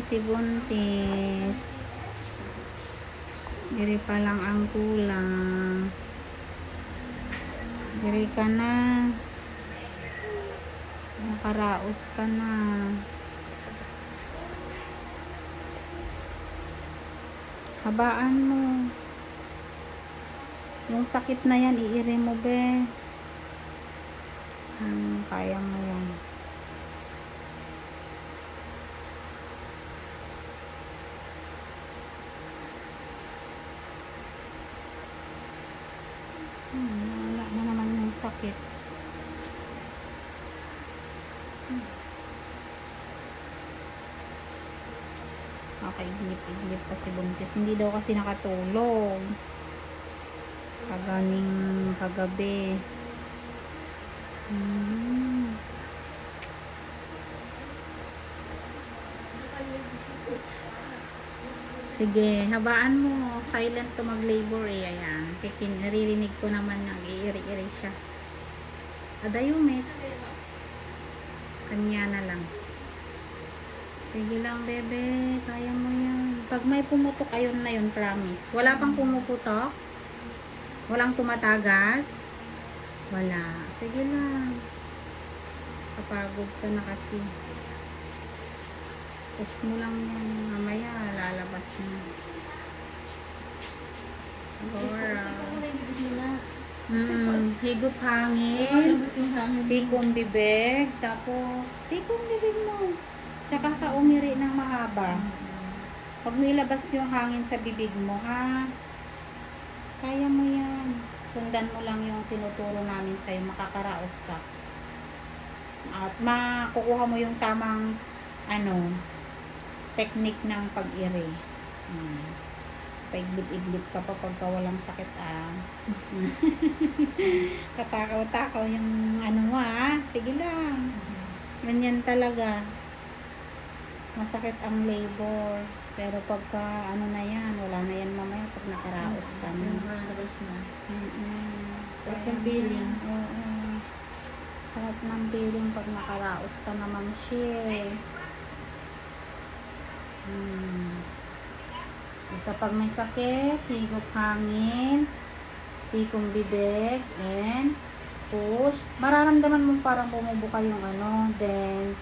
si Buntis. Diri pa lang ang kulang. Diri ka na. Nakaraos ka na. Habaan mo. Yung sakit na yan, iire mo, be. Kaya mo yan. Wala na naman yung sakit. Okay, iglip pa si Buntis. Hindi daw kasi nakatulog. Kaganing kagabi. Sige, habaan mo. Silent to mag-labor eh. Ayan. Naririnig ko naman nang iiri-iri siya. Adayumit. Kanya na lang. Sige lang, bebe. Kaya mo yan. Pag may pumutok, ayun na yun, promise. Wala pang pumuputok? Walang tumatagas? Wala. Sige lang. Kapagod ka na kasi. Push mo lang yan. Mamaya, lalabas na. Gora. Higop hangin. Tikong bibig. Tapos, tikong bibig mo. Tsaka ka umiri ng mahaba. Huwag mo ilabas yung hangin sa bibig mo, ha? Kaya mo yan. Sundan mo lang yung tinuturo namin sa'yo. Makakaraos ka. At makukuha mo yung tamang technique ng pag-iri. Paiglip-iglip ka pa pagka walang sakit, Katakaw-takaw yung mo, Sige lang. Ganyan talaga. Masakit ang labor. Pero pagka na yan, wala na yan mamaya pag nakaraos ka na. Nakalabas na. Sarap yung feeling. Oo. Sarap ng feeling pag nakaraos ka naman siya. Isa pag may sakit, higop hangin, tikong bibig, and push. Mararamdaman mo parang bumubuka yung then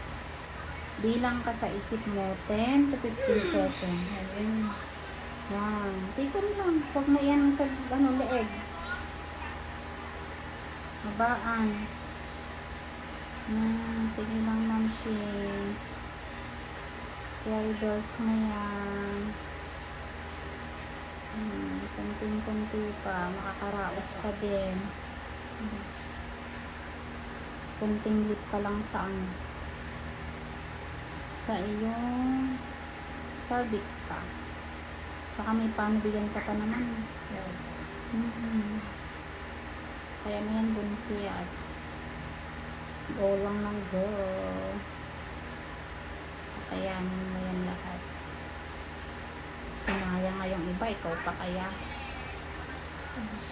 bilang ka sa isip mo 10 to 15 seconds. Yan. Tikon lang. Huwag mo yan sa leeg. Habaan. Sige lang, Mamshi. Riders mo yan. Kunting-kunti pa. Makakaraos ka din. Kunting lip ka lang sa iyong cervix pa. Saka may panbigyan ka pa naman. Kaya mo yan, Buntis. Go lang ng go. Kayanin mo yan lahat. Kinaya nga yung iba, ikaw pa kaya.